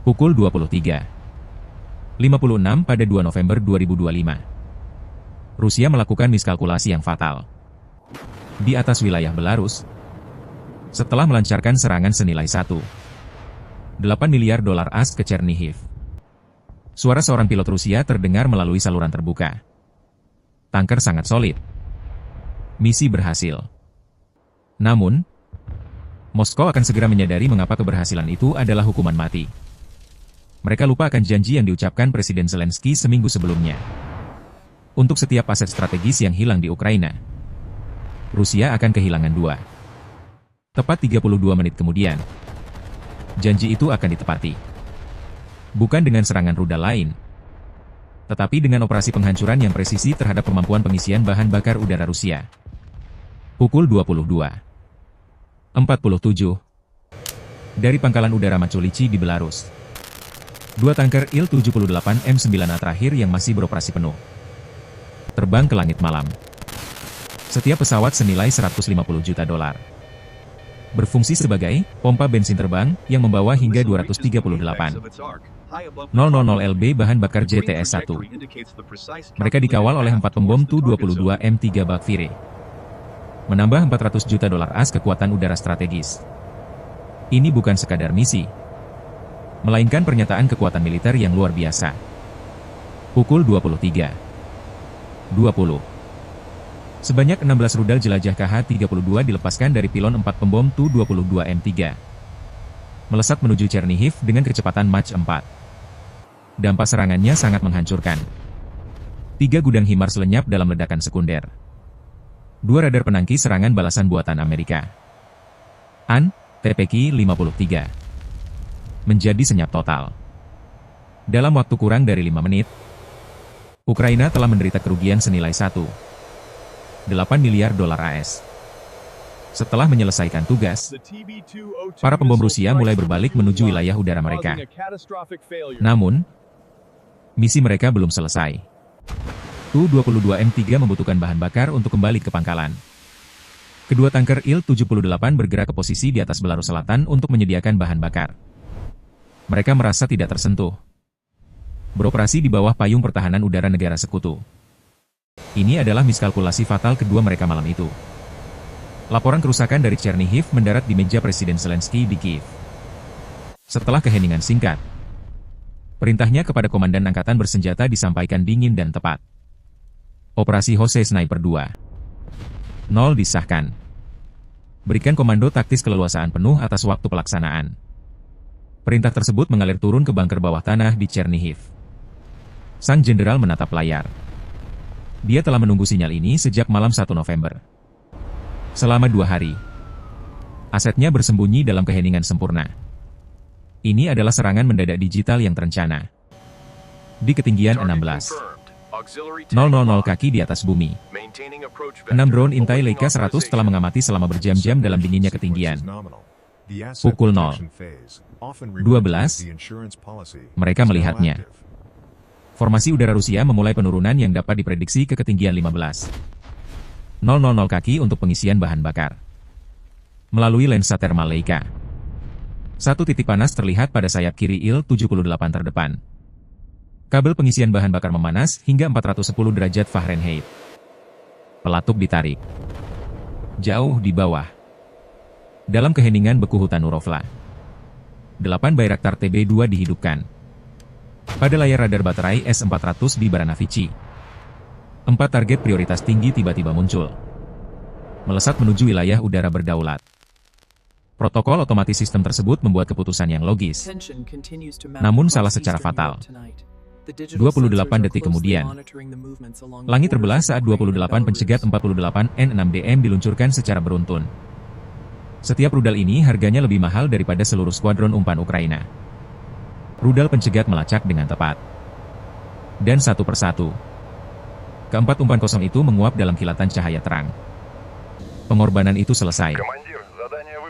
Pukul 23.56 pada 2 November 2025. Rusia melakukan miskalkulasi yang fatal di atas wilayah Belarus setelah melancarkan serangan senilai 1,8 miliar dolar AS ke Chernihiv. Suara seorang pilot Rusia terdengar melalui saluran terbuka. Tanker sangat solid. Misi berhasil. Namun, Moskow akan segera menyadari mengapa keberhasilan itu adalah hukuman mati. Mereka lupa akan janji yang diucapkan Presiden Zelensky seminggu sebelumnya. Untuk setiap aset strategis yang hilang di Ukraina, Rusia akan kehilangan 2. Tepat 32 menit kemudian, janji itu akan ditepati. Bukan dengan serangan rudal lain, tetapi dengan operasi penghancuran yang presisi terhadap kemampuan pengisian bahan bakar udara Rusia. Pukul 22.47 dari pangkalan udara Machulichi di Belarus. 2 tanker Il-78 M9A terakhir yang masih beroperasi penuh terbang ke langit malam. Setiap pesawat senilai 150 juta dolar. Berfungsi sebagai pompa bensin terbang yang membawa hingga 238,000 lb bahan bakar JTS-1. Mereka dikawal oleh 4 pembom Tu-22 M3 Bakfire. Menambah 400 juta dolar AS kekuatan udara strategis. Ini bukan sekadar misi, melainkan pernyataan kekuatan militer yang luar biasa. Pukul 23.20. Sebanyak 16 rudal jelajah KH-32 dilepaskan dari pilon 4 pembom Tu-22 M3. Melesat menuju Chernihiv dengan kecepatan Mach 4. Dampak serangannya sangat menghancurkan. 3 gudang HIMARS lenyap dalam ledakan sekunder. 2 radar penangkis serangan balasan buatan Amerika, TPK-53, menjadi senyap total. Dalam waktu kurang dari 5 menit, Ukraina telah menderita kerugian senilai 1,8 miliar dolar AS. Setelah menyelesaikan tugas, para pembom Rusia mulai berbalik menuju wilayah udara mereka. Namun, misi mereka belum selesai. Tu-22 M3 membutuhkan bahan bakar untuk kembali ke pangkalan. Kedua tanker Il-78 bergerak ke posisi di atas Belarus Selatan untuk menyediakan bahan bakar. Mereka merasa tidak tersentuh. Beroperasi di bawah payung pertahanan udara negara sekutu. Ini adalah miskalkulasi fatal kedua mereka malam itu. Laporan kerusakan dari Chernihiv mendarat di meja Presiden Zelensky di Kiev. Setelah keheningan singkat, perintahnya kepada Komandan Angkatan Bersenjata disampaikan dingin dan tepat. Operasi Hose Sniper 2.0 disahkan. Berikan komando taktis keleluasaan penuh atas waktu pelaksanaan. Perintah tersebut mengalir turun ke bunker bawah tanah di Chernihiv. Sang jenderal menatap layar. Dia telah menunggu sinyal ini sejak malam 1 November. Selama 2 hari, asetnya bersembunyi dalam keheningan sempurna. Ini adalah serangan mendadak digital yang terencana. Di ketinggian 16,000 kaki di atas bumi. 6 drone intai Leica 100 telah mengamati selama berjam-jam dalam dinginnya ketinggian. Pukul 0.12, mereka melihatnya. Formasi udara Rusia memulai penurunan yang dapat diprediksi ke ketinggian 15,000 kaki untuk pengisian bahan bakar. Melalui lensa termal Leica, satu titik panas terlihat pada sayap kiri Il-78 terdepan. Kabel pengisian bahan bakar memanas hingga 410 derajat Fahrenheit. Pelatuk ditarik. Jauh di bawah, dalam keheningan beku hutan Urovla, 8 Bayraktar TB2 dihidupkan. Pada layar radar baterai S-400 di Baranavichi, 4 target prioritas tinggi tiba-tiba muncul. Melesat menuju wilayah udara berdaulat. Protokol otomatis sistem tersebut membuat keputusan yang logis, namun salah secara fatal. 28 detik kemudian, langit terbelah saat 28 pencegat 48 N6DM diluncurkan secara beruntun. Setiap rudal ini harganya lebih mahal daripada seluruh skuadron umpan Ukraina. Rudal pencegat melacak dengan tepat. Dan satu persatu, keempat umpan kosong itu menguap dalam kilatan cahaya terang. Pengorbanan itu selesai.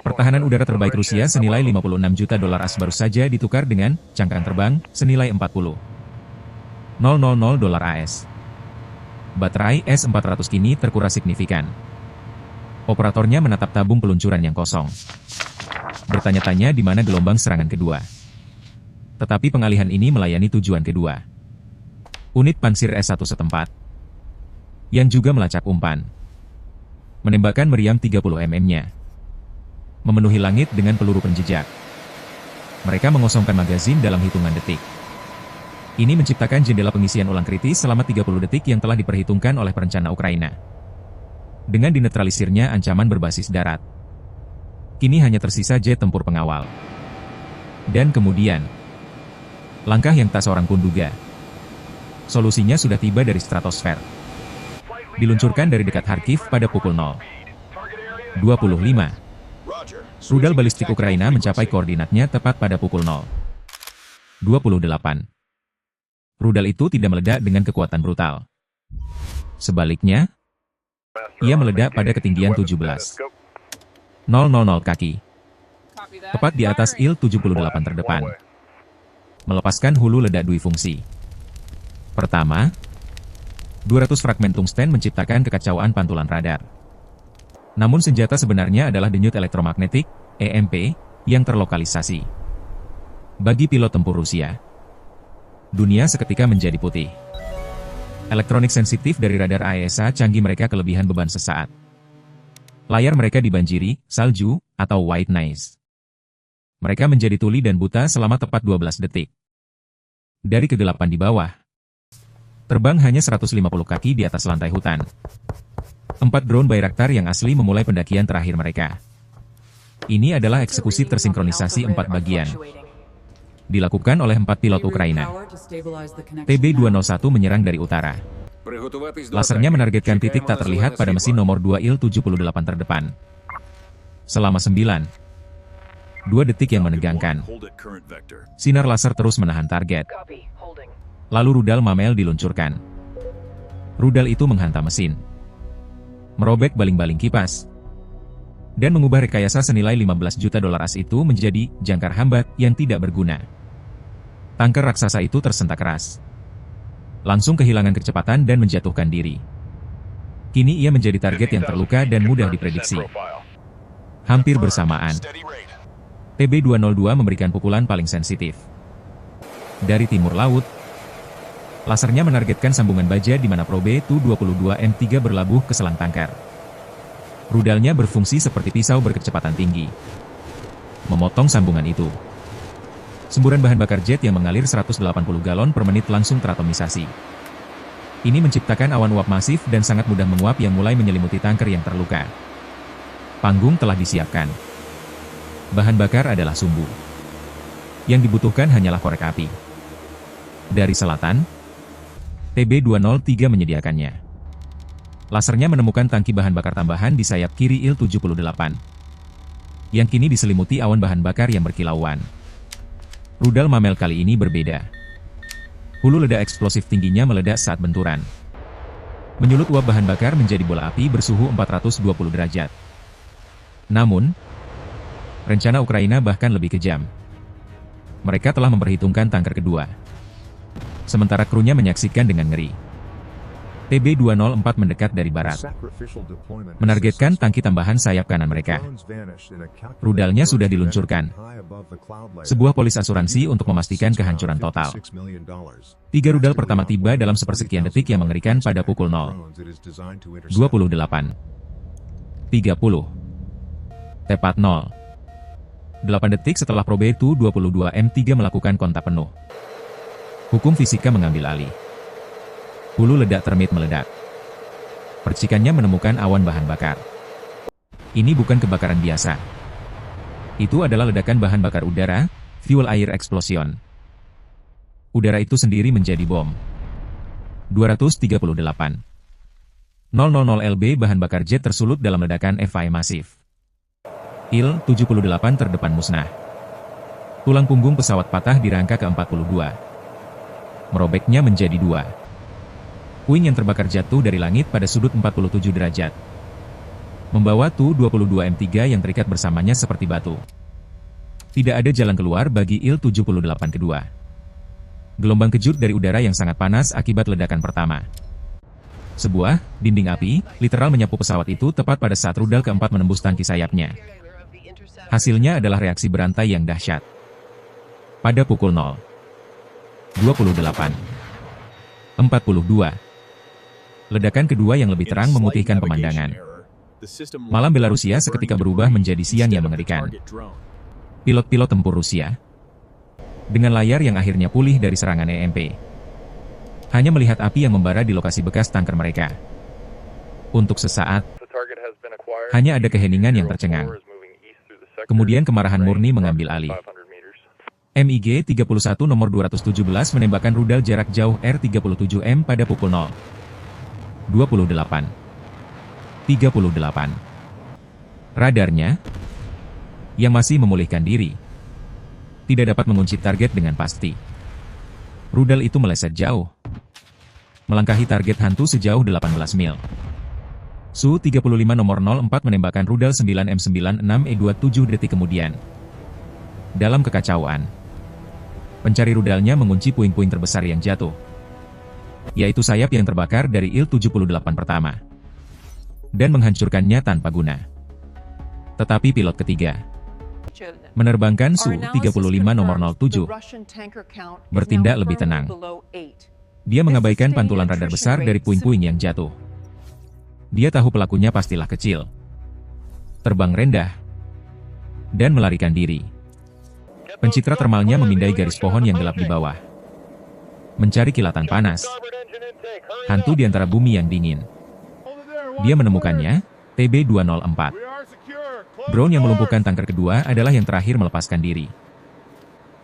Pertahanan udara terbaik Rusia senilai 56 juta dolar AS baru saja ditukar dengan cangkang terbang senilai 40,000 dolar AS. Baterai S-400 kini terkuras signifikan. Operatornya menatap tabung peluncuran yang kosong. Bertanya-tanya di mana gelombang serangan kedua. Tetapi pengalihan ini melayani tujuan kedua. Unit pansir S1 setempat, yang juga melacak umpan, menembakkan meriam 30 mm-nya, memenuhi langit dengan peluru penjejak. Mereka mengosongkan magazin dalam hitungan detik. Ini menciptakan jendela pengisian ulang kritis selama 30 detik yang telah diperhitungkan oleh perencana Ukraina. Dengan dinetralisirnya ancaman berbasis darat, kini hanya tersisa jet tempur pengawal. Dan kemudian, langkah yang tak seorang pun duga. Solusinya sudah tiba dari stratosfer. Diluncurkan dari dekat Kharkiv pada pukul 0:25. Rudal balistik Ukraina mencapai koordinatnya tepat pada pukul 0:28. Rudal itu tidak meledak dengan kekuatan brutal. Sebaliknya, ia meledak pada ketinggian 17,000 kaki, tepat di atas Il-78 terdepan, melepaskan hulu ledak dui fungsi. Pertama, 200 fragmen tungsten menciptakan kekacauan pantulan radar. Namun senjata sebenarnya adalah denyut elektromagnetik, EMP, yang terlokalisasi. Bagi pilot tempur Rusia, dunia seketika menjadi putih. Elektronik sensitif dari radar AESA canggih mereka kelebihan beban sesaat. Layar mereka dibanjiri salju atau white noise. Mereka menjadi tuli dan buta selama tepat 12 detik. Dari kegelapan di bawah, terbang hanya 150 kaki di atas lantai hutan. 4 drone Bayraktar yang asli memulai pendakian terakhir mereka. Ini adalah eksekusi tersinkronisasi 4 bagian. Dilakukan oleh 4 pilot Ukraina. TB-201 menyerang dari utara. Lasernya menargetkan titik tak terlihat pada mesin nomor 2 Il-78 terdepan. Selama 2 detik yang menegangkan. Sinar laser terus menahan target. Lalu rudal Mamel diluncurkan. Rudal itu menghantam mesin, merobek baling-baling kipas, dan mengubah rekayasa senilai $15 juta AS itu menjadi jangkar hambat yang tidak berguna. Tanker raksasa itu tersentak keras, langsung kehilangan kecepatan dan menjatuhkan diri. Kini ia menjadi target yang terluka dan mudah diprediksi. Hampir bersamaan, TB-202 memberikan pukulan paling sensitif. Dari timur laut, lasernya menargetkan sambungan baja di mana probe Tu-22M3 berlabuh ke selang tanker. Rudalnya berfungsi seperti pisau berkecepatan tinggi, memotong sambungan itu. Semburan bahan bakar jet yang mengalir 180 galon per menit langsung teratomisasi. Ini menciptakan awan uap masif dan sangat mudah menguap yang mulai menyelimuti tanker yang terluka. Panggung telah disiapkan. Bahan bakar adalah sumbu. Yang dibutuhkan hanyalah korek api. Dari selatan, TB-203 menyediakannya. Lasernya menemukan tangki bahan bakar tambahan di sayap kiri Il-78, yang kini diselimuti awan bahan bakar yang berkilauan. Rudal Mamel kali ini berbeda. Hulu ledak eksplosif tingginya meledak saat benturan, menyulut uap bahan bakar menjadi bola api bersuhu 420 derajat. Namun, rencana Ukraina bahkan lebih kejam. Mereka telah memperhitungkan tanker kedua, sementara krunya menyaksikan dengan ngeri. TB-204 mendekat dari barat, menargetkan tangki tambahan sayap kanan mereka. Rudalnya sudah diluncurkan. Sebuah polis asuransi untuk memastikan kehancuran total. 3 rudal pertama tiba dalam sepersekian detik yang mengerikan pada pukul 0:28. 30. Tepat 0:8 detik setelah probe Tu-22M3 melakukan kontak penuh. Hukum fisika mengambil alih. Hulu ledak termit meledak. Percikannya menemukan awan bahan bakar. Ini bukan kebakaran biasa. Itu adalah ledakan bahan bakar udara, fuel air explosion. Udara itu sendiri menjadi bom. 238,000 lb bahan bakar jet tersulut dalam ledakan FI masif. Il-78 terdepan musnah. Tulang punggung pesawat patah di rangka ke-42. Merobeknya menjadi 2. Puing yang terbakar jatuh dari langit pada sudut 47 derajat. Membawa Tu-22M3 yang terikat bersamanya seperti batu. Tidak ada jalan keluar bagi Il-78 kedua. Gelombang kejut dari udara yang sangat panas akibat ledakan pertama. Sebuah dinding api literal menyapu pesawat itu tepat pada saat rudal keempat menembus tangki sayapnya. Hasilnya adalah reaksi berantai yang dahsyat. Pada pukul 28. 42. Ledakan kedua yang lebih terang memutihkan pemandangan. Malam Belarusia seketika berubah menjadi siang yang mengerikan. Pilot-pilot tempur Rusia, dengan layar yang akhirnya pulih dari serangan EMP, hanya melihat api yang membara di lokasi bekas tanker mereka. Untuk sesaat, hanya ada keheningan yang tercengang. Kemudian kemarahan murni mengambil alih. MiG-31 nomor 217 menembakkan rudal jarak jauh R-37M pada pukul 0:28:38. Radarnya, yang masih memulihkan diri, tidak dapat mengunci target dengan pasti. Rudal itu meleset jauh, melangkahi target hantu sejauh 18 mil. Su-35 nomor 04 menembakkan rudal 9M96E2 7 detik kemudian. Dalam kekacauan, pencari rudalnya mengunci puing-puing terbesar yang jatuh, yaitu sayap yang terbakar dari Il-78 pertama, dan menghancurkannya tanpa guna. Tetapi pilot ketiga, menerbangkan Su-35 nomor 07, bertindak lebih tenang. Dia mengabaikan pantulan radar besar dari puing-puing yang jatuh. Dia tahu pelakunya pastilah kecil, terbang rendah, dan melarikan diri. Pencitra termalnya memindai garis pohon yang gelap di bawah, mencari kilatan panas, hantu di antara bumi yang dingin. Dia menemukannya, TB-204. Drone yang melumpuhkan tanker kedua adalah yang terakhir melepaskan diri.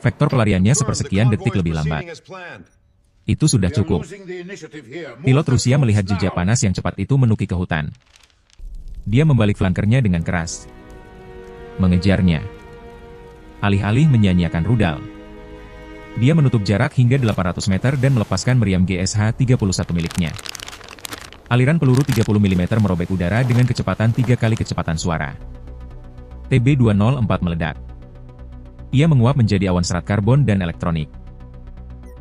Vektor pelariannya sepersekian detik lebih lambat. Itu sudah cukup. Pilot Rusia melihat jejak panas yang cepat itu menuki ke hutan. Dia membalik flankernya dengan keras, mengejarnya. Alih-alih menyia-nyiakan rudal, dia menutup jarak hingga 800 meter dan melepaskan meriam GSH-31 miliknya. Aliran peluru 30 mm merobek udara dengan kecepatan 3 kali kecepatan suara. TB-204 meledak. Ia menguap menjadi awan serat karbon dan elektronik.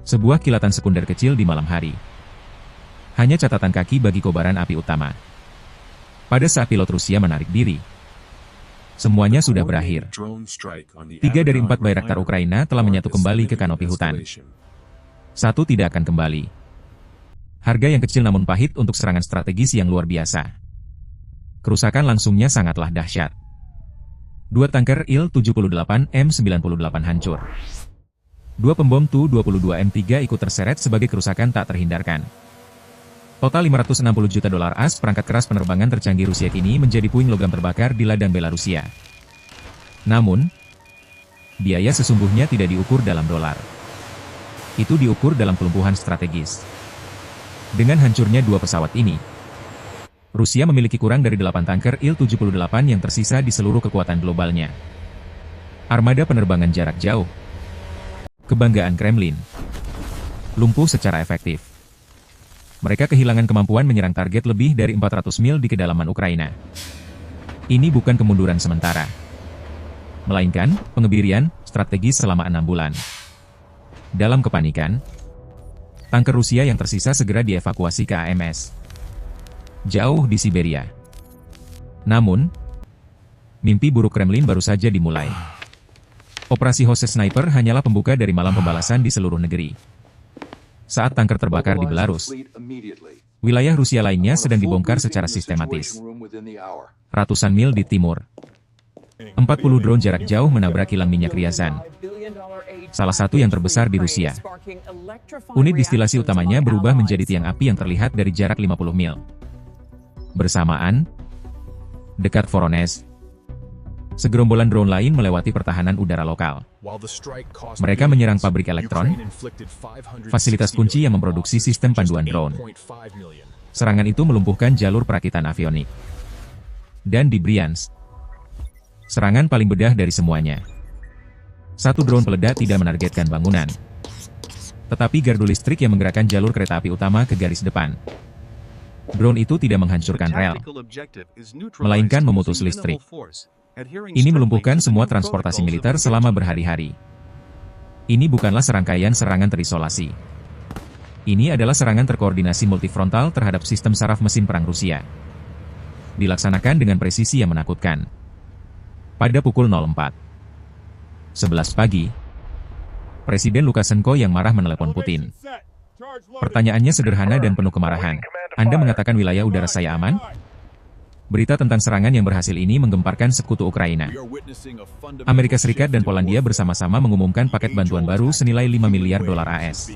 Sebuah kilatan sekunder kecil di malam hari. Hanya catatan kaki bagi kobaran api utama. Pada saat pilot Rusia menarik diri, semuanya sudah berakhir. 3 dari 4 Bayraktar Ukraina telah menyatu kembali ke kanopi hutan. 1 tidak akan kembali. Harga yang kecil namun pahit untuk serangan strategis yang luar biasa. Kerusakan langsungnya sangatlah dahsyat. 2 tanker Il-78 M98 hancur. 2 pembom Tu-22M3 ikut terseret sebagai kerusakan tak terhindarkan. Total $560 juta AS perangkat keras penerbangan tercanggih Rusia kini menjadi puing logam terbakar di ladang Belarusia. Namun, biaya sesungguhnya tidak diukur dalam dolar. Itu diukur dalam kelumpuhan strategis. Dengan hancurnya 2 pesawat ini, Rusia memiliki kurang dari 8 tanker Il-78 yang tersisa di seluruh kekuatan globalnya. Armada penerbangan jarak jauh, kebanggaan Kremlin, lumpuh secara efektif. Mereka kehilangan kemampuan menyerang target lebih dari 400 mil di kedalaman Ukraina. Ini bukan kemunduran sementara, melainkan pengebirian strategis selama 6 bulan. Dalam kepanikan, tanker Rusia yang tersisa segera dievakuasi ke AMS, jauh di Siberia. Namun, mimpi buruk Kremlin baru saja dimulai. Operasi Hose Sniper hanyalah pembuka dari malam pembalasan di seluruh negeri. Saat tanker terbakar di Belarus, wilayah Rusia lainnya sedang dibongkar secara sistematis. Ratusan mil di timur, 40 drone jarak jauh menabrak kilang minyak Ryazan, salah satu yang terbesar di Rusia. Unit distilasi utamanya berubah menjadi tiang api yang terlihat dari jarak 50 mil. Bersamaan, dekat Voronezh, segerombolan drone lain melewati pertahanan udara lokal. Mereka menyerang pabrik elektron, fasilitas kunci yang memproduksi sistem panduan drone. Serangan itu melumpuhkan jalur perakitan avionik. Dan di Bryansk, serangan paling bedah dari semuanya. 1 drone peledak tidak menargetkan bangunan, tetapi gardu listrik yang menggerakkan jalur kereta api utama ke garis depan. Drone itu tidak menghancurkan rel, melainkan memutus listrik. Ini melumpuhkan semua transportasi militer selama berhari-hari. Ini bukanlah serangkaian serangan terisolasi. Ini adalah serangan terkoordinasi multifrontal terhadap sistem saraf mesin perang Rusia. Dilaksanakan dengan presisi yang menakutkan. Pada pukul 04:11 pagi, Presiden Lukashenko yang marah menelepon Putin. Pertanyaannya sederhana dan penuh kemarahan. Anda mengatakan wilayah udara saya aman? Berita tentang serangan yang berhasil ini menggemparkan sekutu Ukraina. Amerika Serikat dan Polandia bersama-sama mengumumkan paket bantuan baru senilai 5 miliar dolar AS.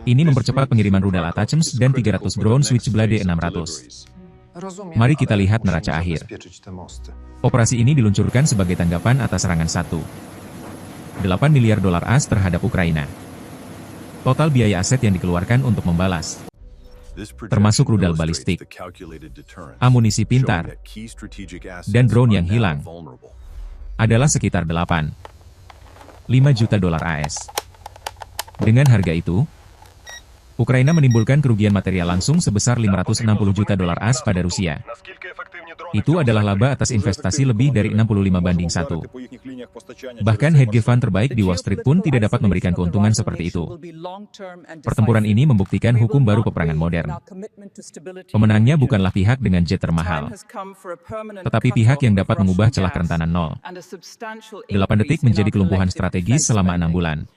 Ini mempercepat pengiriman rudal Atacms dan 300 drone Switchblade 600. Mari kita lihat neraca akhir. Operasi ini diluncurkan sebagai tanggapan atas serangan 8 miliar dolar AS terhadap Ukraina. Total biaya aset yang dikeluarkan untuk membalas, termasuk rudal balistik, amunisi pintar, dan drone yang hilang, adalah sekitar 8,5 juta dolar AS. Dengan harga itu, Ukraina menimbulkan kerugian material langsung sebesar 560 juta dolar AS pada Rusia. Itu adalah laba atas investasi lebih dari 65:1. Bahkan hedge fund terbaik di Wall Street pun tidak dapat memberikan keuntungan seperti itu. Pertempuran ini membuktikan hukum baru peperangan modern. Pemenangnya bukanlah pihak dengan jet termahal, tetapi pihak yang dapat mengubah celah kerentanan 0,8 detik menjadi kelumpuhan strategis selama 6 bulan.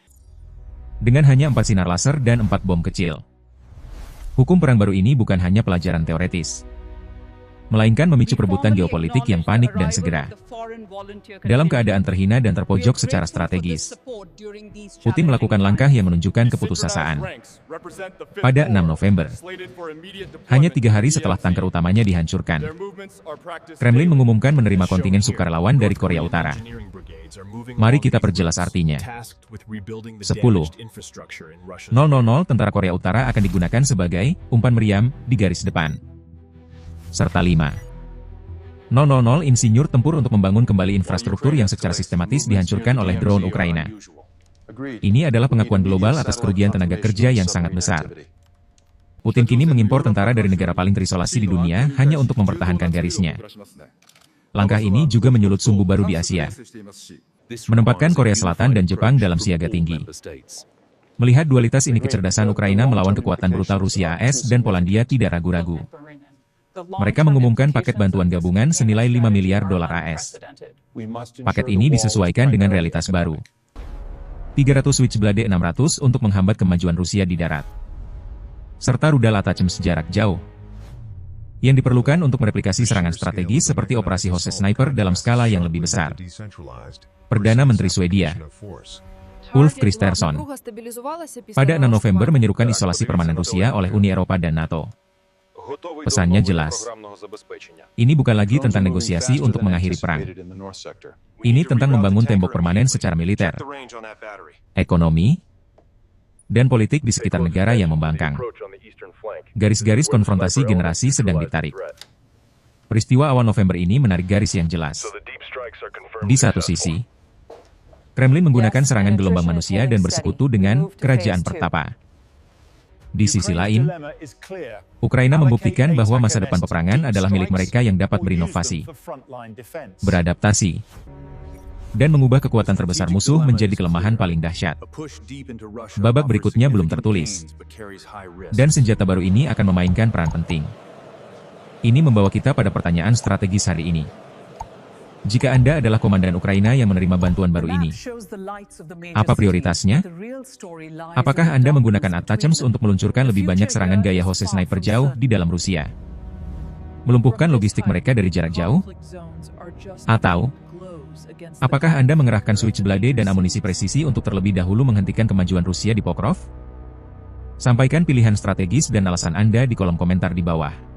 Dengan hanya 4 sinar laser dan 4 bom kecil. Hukum perang baru ini bukan hanya pelajaran teoretis, melainkan memicu perebutan geopolitik yang panik dan segera. Dalam keadaan terhina dan terpojok secara strategis, Putin melakukan langkah yang menunjukkan keputusasaan. Pada 6 November, hanya 3 hari setelah tanker utamanya dihancurkan, Kremlin mengumumkan menerima kontingen sukarelawan dari Korea Utara. Mari kita perjelas artinya. 10.000 tentara Korea Utara akan digunakan sebagai umpan meriam di garis depan, serta 5.000 insinyur tempur untuk membangun kembali infrastruktur yang secara sistematis dihancurkan oleh drone Ukraina. Ini adalah pengakuan global atas kerugian tenaga kerja yang sangat besar. Putin kini mengimpor tentara dari negara paling terisolasi di dunia hanya untuk mempertahankan garisnya. Langkah ini juga menyulut sumbu baru di Asia, menempatkan Korea Selatan dan Jepang dalam siaga tinggi. Melihat dualitas ini, kecerdasan Ukraina melawan kekuatan brutal Rusia, AS, dan Polandia tidak ragu-ragu. Mereka mengumumkan paket bantuan gabungan senilai 5 miliar dolar AS. Paket ini disesuaikan dengan realitas baru. 300 Switchblade 600 untuk menghambat kemajuan Rusia di darat, serta rudal Atacms jarak jauh, yang diperlukan untuk mereplikasi serangan strategis seperti operasi Hose Sniper dalam skala yang lebih besar. Perdana Menteri Swedia, Ulf Kristersson, pada 6 November menyerukan isolasi permanen Rusia oleh Uni Eropa dan NATO. Pesannya jelas. Ini bukan lagi tentang negosiasi untuk mengakhiri perang. Ini tentang membangun tembok permanen secara militer, ekonomi, dan politik di sekitar negara yang membangkang. Garis-garis konfrontasi generasi sedang ditarik. Peristiwa awal November ini menarik garis yang jelas. Di satu sisi, Kremlin menggunakan serangan gelombang manusia dan bersekutu dengan kerajaan pertapa. Di sisi lain, Ukraina membuktikan bahwa masa depan peperangan adalah milik mereka yang dapat berinovasi, beradaptasi, dan mengubah kekuatan terbesar musuh menjadi kelemahan paling dahsyat. Babak berikutnya belum tertulis, dan senjata baru ini akan memainkan peran penting. Ini membawa kita pada pertanyaan strategis hari ini. Jika Anda adalah komandan Ukraina yang menerima bantuan baru ini, apa prioritasnya? Apakah Anda menggunakan Atacms untuk meluncurkan lebih banyak serangan gaya Hose Sniper jauh di dalam Rusia, melumpuhkan logistik mereka dari jarak jauh? Atau, apakah Anda mengerahkan Switchblade dan amunisi presisi untuk terlebih dahulu menghentikan kemajuan Rusia di Pokrov? Sampaikan pilihan strategis dan alasan Anda di kolom komentar di bawah.